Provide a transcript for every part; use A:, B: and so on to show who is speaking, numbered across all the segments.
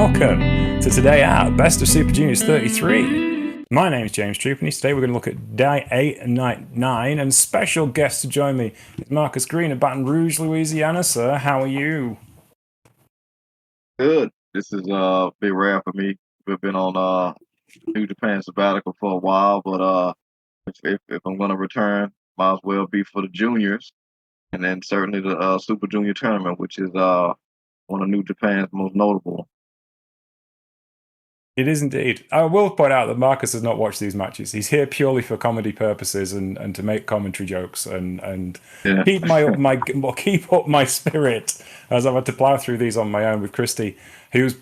A: welcome to Today at Best of Super Juniors 33. My name is James Trupany. Today we're going to look at Day 8 and Night 9, and special guest to join me is Marcus Green of Baton Rouge, Louisiana. Sir, how are you?
B: Good. This is a bit rare for me. We've been on New Japan sabbatical for a while, but if I'm going to return, might as well be for the juniors, and then certainly the Super Junior tournament, which is one of New Japan's most notable.
A: It is indeed. I will point out that Marcus has not watched these matches. He's here purely for comedy purposes and to make commentary jokes and
B: Yeah.
A: keep up my spirit as I've had to plow through these on my own with Christy, whose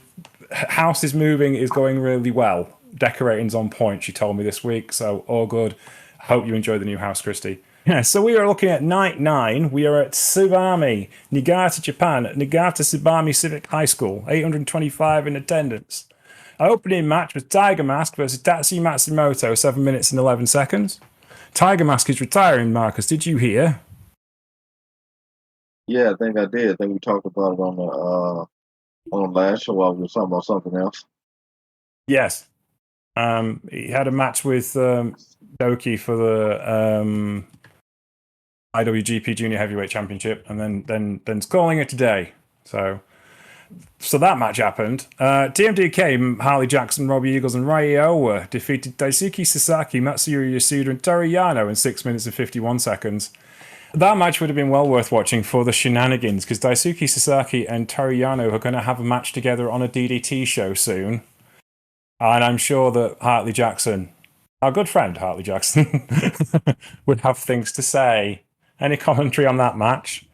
A: house is moving, is going really well. Decorating's on point, she told me this week, so all good. Hope you enjoy the new house, Christy. Yeah, so we are looking at Night 9. We are at Tsubami, Niigata, Japan, at Niigata Tsubami Civic High School, 825 in attendance. Our opening match was Tiger Mask versus Tatsuya Matsumoto, 7 minutes and 11 seconds. Tiger Mask is retiring, Marcus. Did you hear?
B: Yeah, I think I did. I think we talked about it on the last show. I was talking about something else.
A: Yes. He had a match with Doki for the IWGP Junior Heavyweight Championship, and then calling it today. So that match happened. TMDK, Harley Jackson, Robbie Eagles, and Rai Owa defeated Daisuke Sasaki, Matsuyori Yasuda, and Toru Yano in 6 minutes and 51 seconds. That match would have been well worth watching for the shenanigans, because Daisuke Sasaki and Toru Yano are going to have a match together on a DDT show soon. And I'm sure that Hartley Jackson, our good friend Hartley Jackson, would have things to say. Any commentary on that match?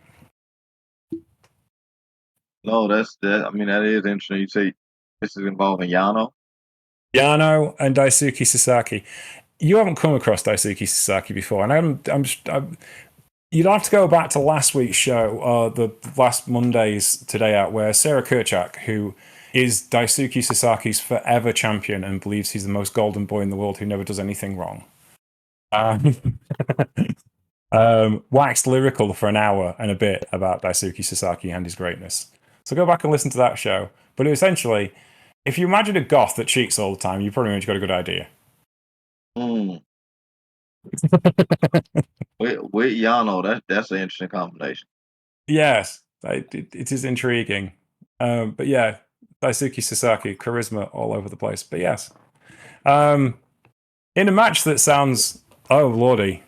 B: No, that. I mean, that is interesting. You say this is involving Yano.
A: Yano and Daisuke Sasaki. You haven't come across Daisuke Sasaki before, and you'd have to go back to last week's show, the last Monday's Today Out, where Sarah Kerchak, who is Daisuke Sasaki's forever champion and believes he's the most golden boy in the world who never does anything wrong, waxed lyrical for an hour and a bit about Daisuke Sasaki and his greatness. So go back and listen to that show. But essentially, if you imagine a goth that cheats all the time, you pretty much got a good idea.
B: With Yano, that's an interesting combination.
A: Yes, it is intriguing. But yeah, Daisuke Sasaki, charisma all over the place. But yes. In a match that sounds, oh lordy,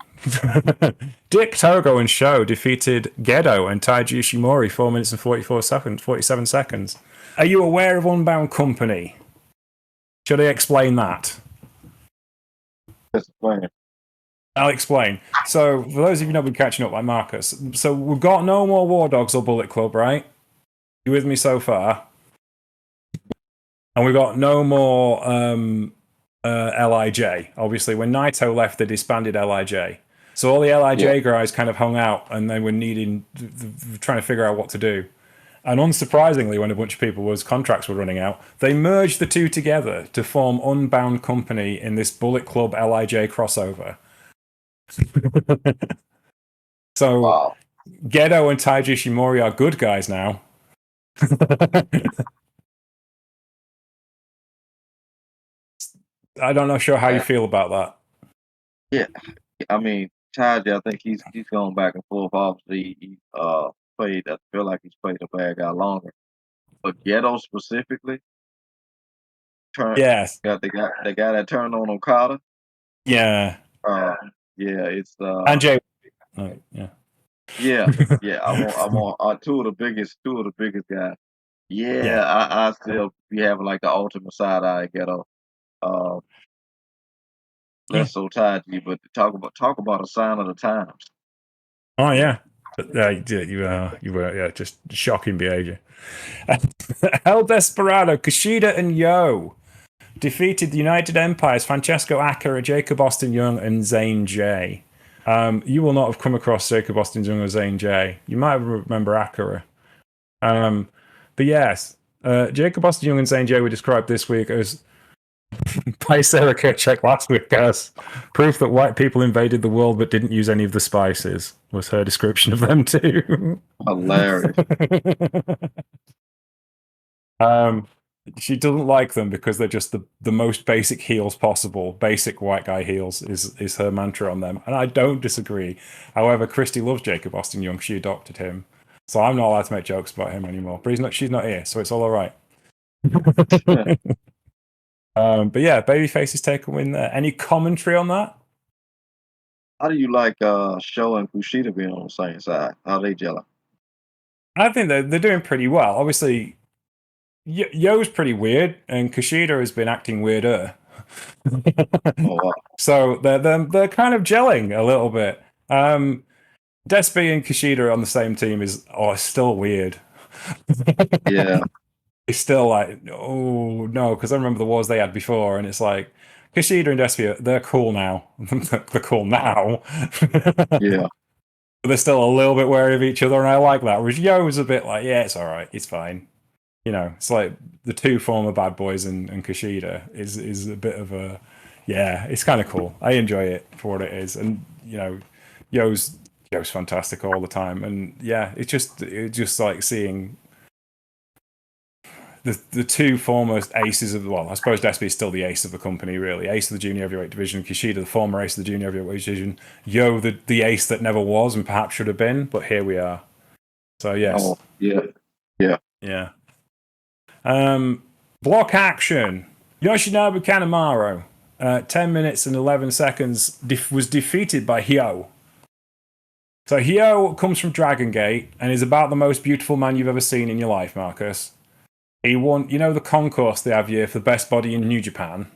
A: Dick Togo and Sho defeated Gedo and Taiji Ishimori 4 minutes and 47 seconds. Are you aware of Unbound Company? Should I explain that?
B: Explain it.
A: I'll explain. So, for those of you who have been catching up like Marcus, so we've got no more War Dogs or Bullet Club, right? You with me so far? And we've got no more LIJ. Obviously, when Naito left, they disbanded LIJ. So all the LIJ guys kind of hung out, and they were trying to figure out what to do. And unsurprisingly, when a bunch of people's contracts were running out, they merged the two together to form Unbound Company in this Bullet Club LIJ crossover. So
B: Wow.
A: Gedo and Taiji Ishimori are good guys now. I don't know sure how you feel about that.
B: Yeah, I mean, Taiji, I think he's going back and forth. Obviously, he played. I feel like he's played a bad guy longer, but Ghetto specifically,
A: Yes,
B: got the guy that turned on Okada.
A: Yeah.
B: Yeah, it's
A: And Jay. Yeah.
B: Yeah. I'm on two of the biggest guys. Yeah. I still be having like the ultimate side eye Ghetto. Less so Taiji, but talk about a sign of the times.
A: Oh yeah. You were just shocking behavior. El Desperado, Kushida and Yo defeated the United Empire's Francesco Akira, Jacob Austin Young, and Zane J. You will not have come across Jacob Austin Young or Zane J. You might remember Akira. But yes, Jacob Austin Young and Zane J were described this week as by Sarah Kerchak last week as proof that white people invaded the world but didn't use any of the spices, was her description of them too.
B: Hilarious.
A: She doesn't like them because they're just the most basic heels possible. Basic white guy heels is her mantra on them, and I don't disagree. However, Christy loves Jacob Austin Young. She adopted him, so I'm not allowed to make jokes about him anymore. But he's not. She's not here, so it's all right. But yeah, babyface's take a win there. Any commentary on that?
B: How do you like Show and Kushida being on the same side? How they gelling?
A: I think they're doing pretty well. Obviously, Yo's pretty weird, and Kushida has been acting weirder.
B: Oh wow.
A: So they're kind of gelling a little bit. Despy and Kushida on the same team is still weird.
B: Yeah.
A: It's still like, oh no, because I remember the wars they had before, and it's like Kushida and Despy, they're cool now. They're cool now.
B: Yeah.
A: But they're still a little bit wary of each other, and I like that. Whereas Yo was a bit like, yeah, it's all right, it's fine. It's like the two former bad boys and Kushida is a bit of a, yeah, it's kind of cool. I enjoy it for what it is, and Yo's fantastic all the time, and yeah, it's just like seeing the two foremost aces of I suppose Despy is still the ace of the company, really. Ace of the junior heavyweight division, Kushida, the former ace of the junior heavyweight division, Yo, the ace that never was and perhaps should have been, but here we are. So yes.
B: Oh, yeah. Yeah.
A: Yeah. Block action. Yoshinobu Kanemaru, 10 minutes and 11 seconds, was defeated by Hyo. So Hyo comes from Dragon Gate and is about the most beautiful man you've ever seen in your life, Marcus. He won, the concourse they have here for the best body in New Japan.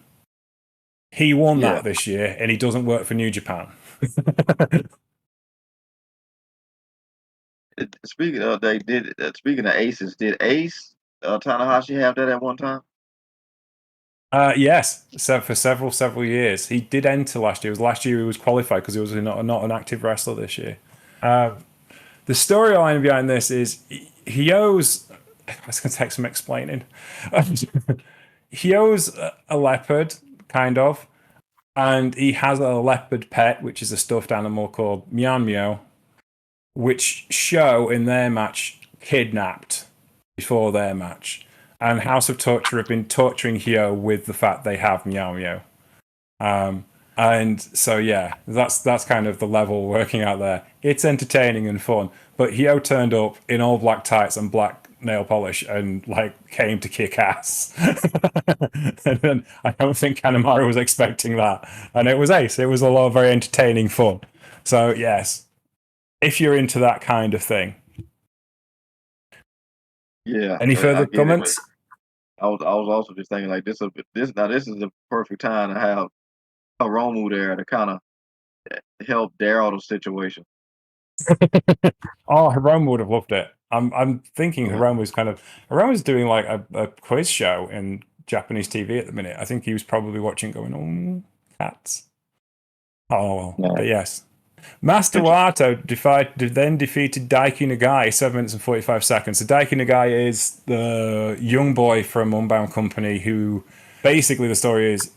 A: He won that this year, and he doesn't work for New Japan.
B: Speaking of aces, did Ace Tanahashi have that at one time?
A: Yes, so for several years. He did enter last year. It was last year he was qualified because he was not an active wrestler this year. The storyline behind this is Hyo's. It's going to take some explaining. Hyo's a leopard, kind of, and he has a leopard pet, which is a stuffed animal called Mian Mio, which Show in their match kidnapped before their match. And House of Torture have been torturing Hyo with the fact they have Meow Meow. And so yeah, that's kind of the level working out there. It's entertaining and fun. But Hyo turned up in all black tights and black nail polish and came to kick ass. And then I don't think Kanemaru was expecting that. And it was ace. It was a lot of very entertaining fun. So yes, if you're into that kind of thing.
B: Yeah.
A: Any further comments?
B: I was also just thinking this is the perfect time to have Hiromu there to kind of help Daryl the situation.
A: Oh, Hiromu would have loved it. I'm thinking Hiromu's doing like a quiz show in Japanese TV at the minute. I think he was probably watching going, oh, cats. Oh, well. Yeah. But yes. Master Wato then defeated Daiki Nagai 7 minutes and 45 seconds. So Daiki Nagai is the young boy from Unbound Company who basically the story is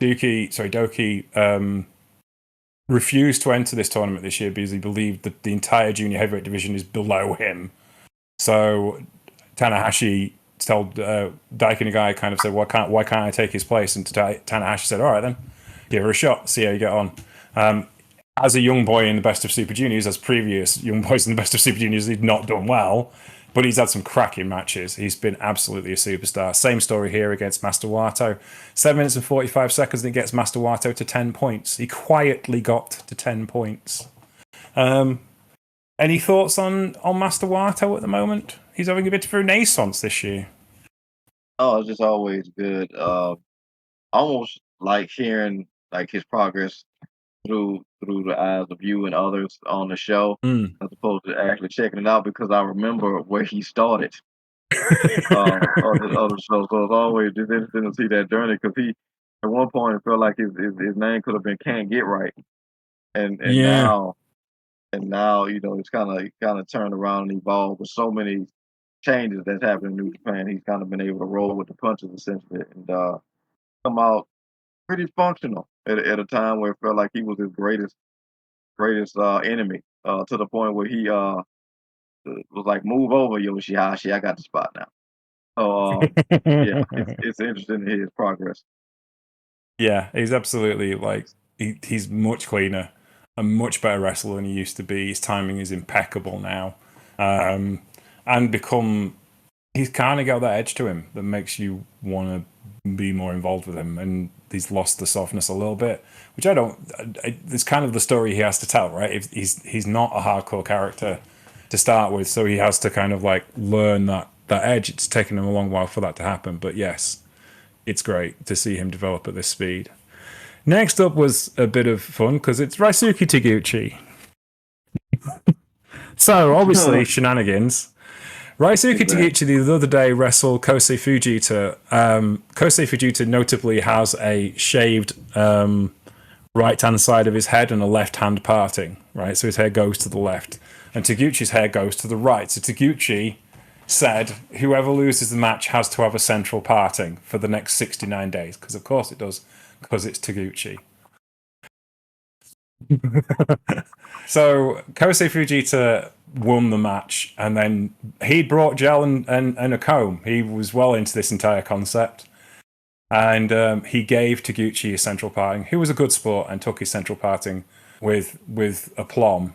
A: Doki refused to enter this tournament this year because he believed that the entire junior heavyweight division is below him. So Tanahashi told Daiki Nagai kind of said, why can't I take his place? And Tanahashi said, all right then, give her a shot, see how you get on. As a young boy in the Best of Super Juniors, as previous young boys in the Best of Super Juniors, he'd not done well, but he's had some cracking matches. He's been absolutely a superstar. Same story here against Master Wato. 7 minutes and 45 seconds, and it gets Master Wato to 10 points. He quietly got to 10 points. Any thoughts on Master Wato at the moment? He's having a bit of a renaissance this year.
B: Oh, it's just always good. Almost like hearing his progress through the eyes of you and others on the show, as opposed to actually checking it out, because I remember where he started on the other show. So it's always just interesting to see that journey, because he at one point it felt like his name could have been Can't Get Right, and now it's kind of turned around and evolved with so many changes that's happened in New Japan. He's kind of been able to roll with the punches essentially and come out pretty functional at a time where it felt like he was his greatest enemy, to the point where he was like, move over, Yoshihashi, I got the spot now. So yeah, it's interesting to hear his progress.
A: Yeah, he's absolutely like he's much cleaner, a much better wrestler than he used to be. His timing is impeccable now, and become he's kind of got that edge to him that makes you want to be more involved with him. And he's lost the softness a little bit, which I don't. It's kind of the story he has to tell, right? If he's not a hardcore character to start with, so he has to kind of like learn that edge. It's taken him a long while for that to happen, but yes, it's great to see him develop at this speed. Next up was a bit of fun because it's Raisuke Taguchi. So obviously shenanigans. Raisuke Taguchi the other day wrestled Kosei Fujita. Kosei Fujita notably has a shaved right hand side of his head and a left hand parting, right? So his hair goes to the left, and Taguchi's hair goes to the right. So Taguchi said whoever loses the match has to have a central parting for the next 69 days, because of course it does, because it's Taguchi. So Kosei Fujita won the match, and then he brought gel and a comb. He was well into this entire concept, and he gave Taguchi his central parting. He was a good sport and took his central parting with aplomb.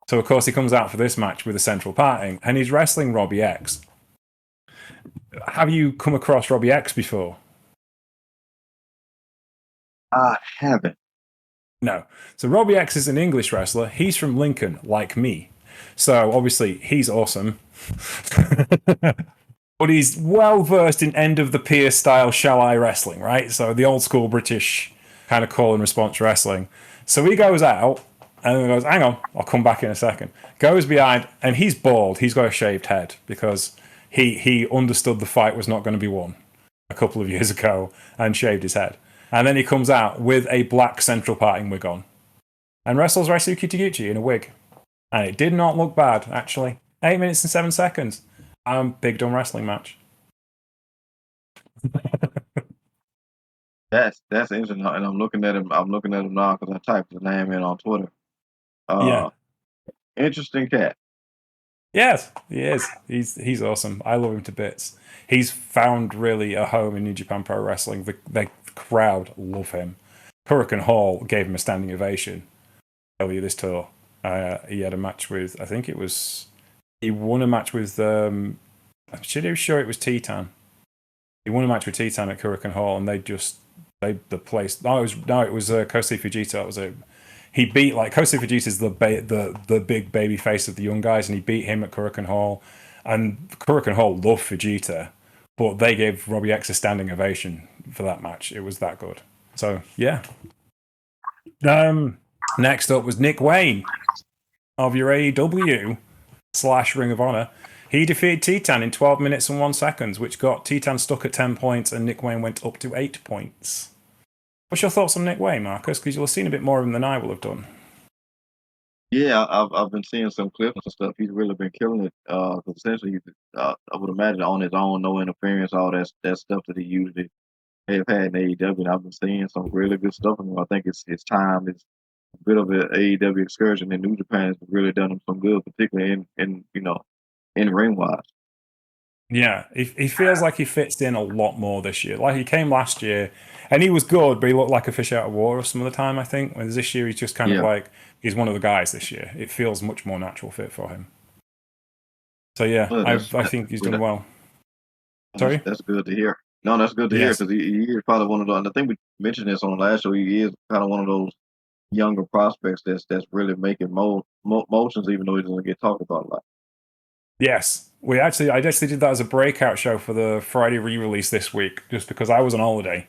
A: So of course he comes out for this match with a central parting, and he's wrestling Robbie X. Have you come across Robbie X before?
B: I haven't.
A: No. So Robbie X is an English wrestler. He's from Lincoln, like me. So obviously he's awesome. But he's well versed in end of the pier style shall I wrestling, right? So the old school British kind of call and response wrestling. So he goes out and goes, hang on, I'll come back in a second. Goes behind, and he's bald. He's got a shaved head because he understood the fight was not going to be won a couple of years ago and shaved his head. And then he comes out with a black central parting wig on and wrestles Raisuke Taguchi in a wig. And it did not look bad, actually. 8 minutes and 7 seconds. Big dumb wrestling match.
B: That's interesting, and I'm looking at him. I'm looking at him now because I typed his name in on Twitter.
A: Yeah.
B: Interesting cat.
A: Yes, he is. He's awesome. I love him to bits. He's found really a home in New Japan Pro Wrestling. The crowd love him. Hurricane Hall gave him a standing ovation earlier this tour. He had a match with, I think it was, he won a match with, I'm sure it was Titan. He won a match with Titan at Hurricane Hall, and the place. No, it was Kosei Fujita. That was it. He beat Kosei Fujita's the big baby face of the young guys, and he beat him at Hurricane Hall. And Hurricane Hall loved Fujita, but they gave Robbie X a standing ovation for that match. It was that good. So yeah. Next up was Nick Wayne of your AEW / Ring of Honor. He defeated Titan in 12 minutes and 1 second, which got Titan stuck at 10 points, and Nick Wayne went up to 8 points. What's your thoughts on Nick Wayne, Marcus? Because you'll have seen a bit more of him than I will have done.
B: Yeah, I've been seeing some clips and stuff. He's really been killing it. Essentially, I would imagine on his own, no interference, all that stuff that he usually have had in AEW. And I've been seeing some really good stuff from him. I think it's time. It's a bit of an AEW excursion in New Japan has really done him some good, particularly in ring wise.
A: Yeah, he feels like he fits in a lot more this year. Like he came last year, and he was good, but he looked like a fish out of water some of the time, I think. Whereas this year, he's just kind of like, he's one of the guys this year. It feels much more natural fit for him. So yeah, I think he's done well. Sorry?
B: That's good to hear. No, that's good to hear, because he is probably one of those, and I think we mentioned this on the last show, he is kind of one of those younger prospects that's really making motions, even though he doesn't get talked about a lot.
A: Yes, I actually did that as a breakout show for the Friday re-release this week, just because I was on holiday.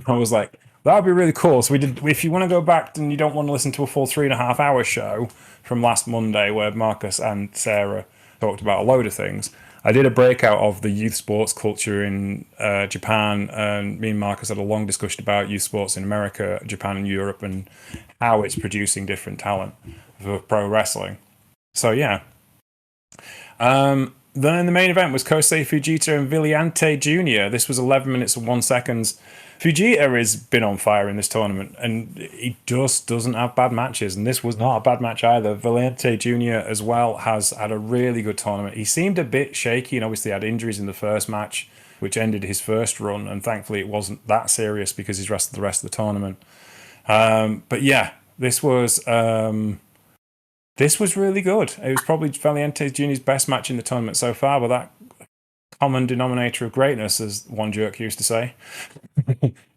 A: I was like, that would be really cool. So we did. If you want to go back and you don't want to listen to a full 3.5 hour show from last Monday, where Marcus and Sarah talked about a load of things, I did a breakout of the youth sports culture in Japan, and me and Marcus had a long discussion about youth sports in America, Japan, and Europe, and how it's producing different talent for pro wrestling. So yeah. then the main event was Kosei Fujita and Vaiente Jr. This was 11 minutes and 1 second. Fujita has been on fire in this tournament, and he just doesn't have bad matches. And this was not a bad match either. Vaiente Jr. as well has had a really good tournament. He seemed a bit shaky, and obviously had injuries in the first match, which ended his first run. And thankfully, it wasn't that serious because he's rested the rest of the tournament. But yeah, this was really good. It was probably Vaiente Jr.'s best match in the tournament so far, but that common denominator of greatness, as one jerk used to say,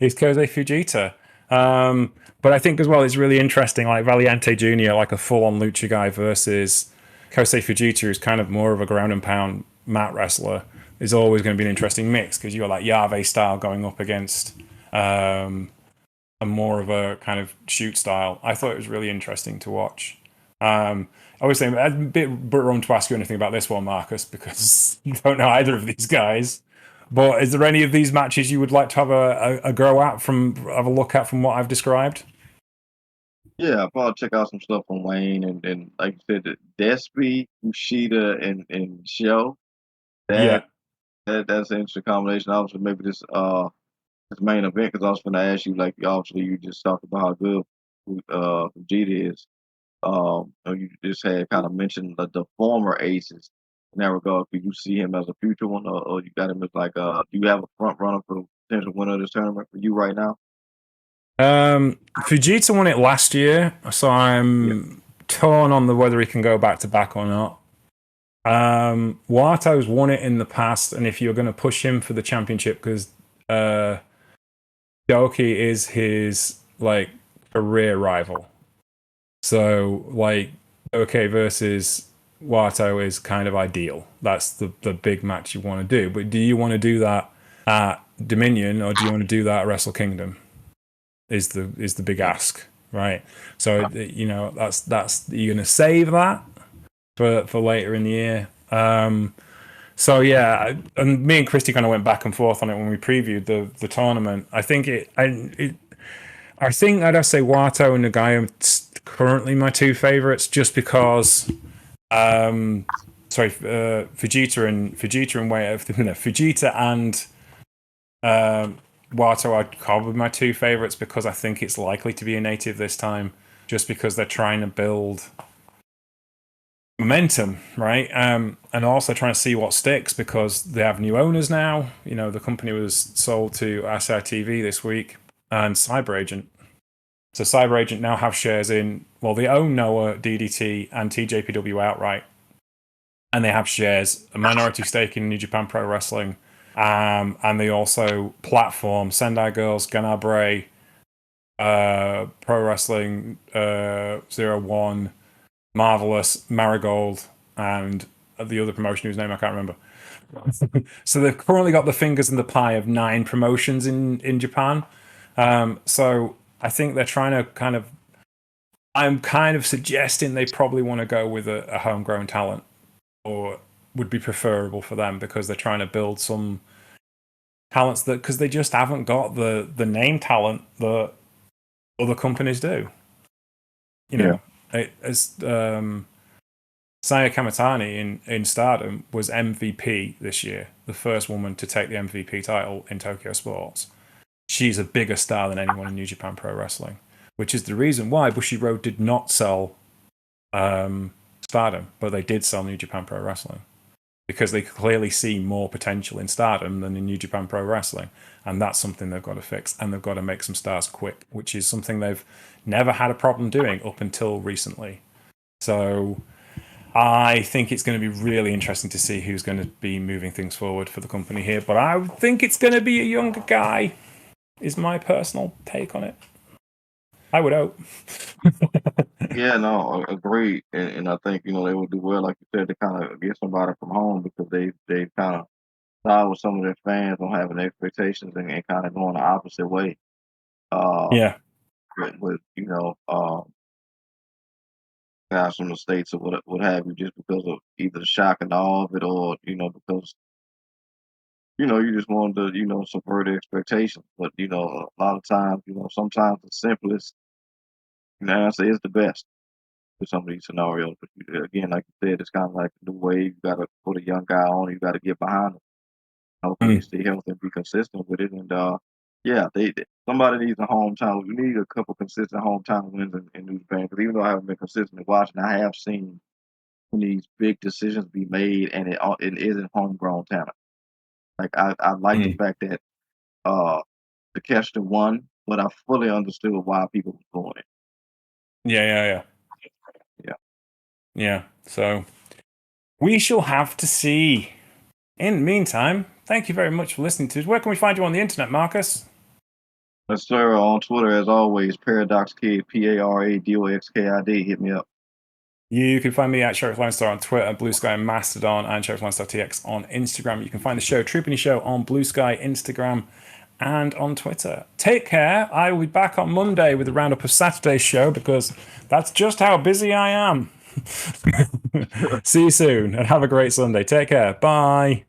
A: is Kosei Fujita. But I think as well, it's really interesting, like Vaiente Jr., like a full-on lucha guy versus Kosei Fujita, who's kind of more of a ground and pound mat wrestler, is always going to be an interesting mix because you're like Yave style going up against a more of a kind of shoot style. I thought it was really interesting to watch. Obviously, I'm a bit wrong to ask you anything about this one, Marcus, because you don't know either of these guys. But is there any of these matches you would like to have a go at have a look at from what I've described?
B: Yeah, I'll probably check out some stuff on Wayne and like you said, the Despy, Kushida, and Show.
A: Yeah.
B: That's an interesting combination. Obviously, maybe this main event because I was going to ask you, like, obviously you just talked about how good Vegeta is. You just had kind of mentioned the former aces in that regard. Do you see him as a future one, or you got him as like do you have a front runner for the potential winner of this tournament for you right now?
A: Fujita won it last year, so
B: Yeah,
A: I'm torn on the whether he can go back to back or not. Wato's won it in the past, and if you're going to push him for the championship, because Doki is his like career rival, so like okay versus Wato is kind of ideal. That's the big match you want to do. But do you want to do that at Dominion or do you want to do that at Wrestle Kingdom? Is the big
B: yeah,
A: ask, right? So you know that's you're gonna save that for later in the year. So yeah, and me and Christy kind of went back and forth on it when we previewed the tournament. I think I think I'd have to say Wato and Nagayo are currently my two favorites, just because. Fujita and Fujita and Wato are probably my two favorites because I think it's likely to be a native this time, just because they're trying to build momentum, right? And also trying to see what sticks because they have new owners now. You know, the company was sold to SITV this week and Cyber Agent. So Cyber Agent now have shares in, well, they own Noah, DDT, and TJPW outright. And they have shares, a minority stake in New Japan Pro Wrestling. And they also platform Sendai Girls, Ganabre, Pro Wrestling, 01, Marvelous, Marigold, and the other promotion whose name I can't remember. So they've currently got the fingers in the pie of 9 promotions in Japan. So I think they're trying to kind of. I'm kind of suggesting they probably want to go with a homegrown talent, or would be preferable for them because they're trying to build some talents that because they just haven't got the name talent that other companies do. You
B: yeah,
A: know, as Saya Kamitani in Stardom was MVP this year, the first woman to take the MVP title in Tokyo Sports. She's a bigger star than anyone in New Japan Pro Wrestling, which is the reason why Bushiroad did not sell Stardom, but they did sell New Japan Pro Wrestling because they clearly see more potential in Stardom than in New Japan Pro Wrestling, and that's something they've got to fix, and they've got to make some stars quick, which is something they've never had a problem doing up until recently. So I think it's going to be really interesting to see who's going to be moving things forward for the company here. But I think it's going to be a younger guy, is my personal take on it. I would hope.
B: yeah. No, agreed. And I think they would do well, like you said, to kind of get somebody from home because they kind of side with some of their fans on having expectations and kind of going the opposite way. Uh,
A: Yeah.
B: with guys from the states or what have you, just because of either the shock and awe of it, or because you just wanted to subvert expectations. But a lot of times, sometimes the simplest answer is the best. with some of these scenarios. But again, like you said, it's kind of like the new wave. You got to put a young guy on. You got to get behind him. Hopefully, stay healthy and be consistent with it. And yeah, somebody needs a hometown. We need a couple consistent hometown wins in New Japan. Because even though I haven't been consistently watching, I have seen these big decisions be made, and it isn't homegrown talent. Like I like the fact that Takeshita won, but I fully understood why people were doing it.
A: Yeah. So we shall have to see. In the meantime, thank you very much for listening to us. Where can we find you on the internet, Marcus?
B: Yes, sir. On Twitter, as always, Paradox Kid, PARADOXKID. Hit me up.
A: You can find me at Sheriff Landstar on Twitter, Blue Sky and Mastodon, and Sheriff Landstar TX on Instagram. You can find the show, Troopany Show, on Blue Sky, Instagram, and on Twitter. Take care. I will be back on Monday with a roundup of Saturday's show because that's just how busy I am. See you soon and have a great Sunday. Take care. Bye.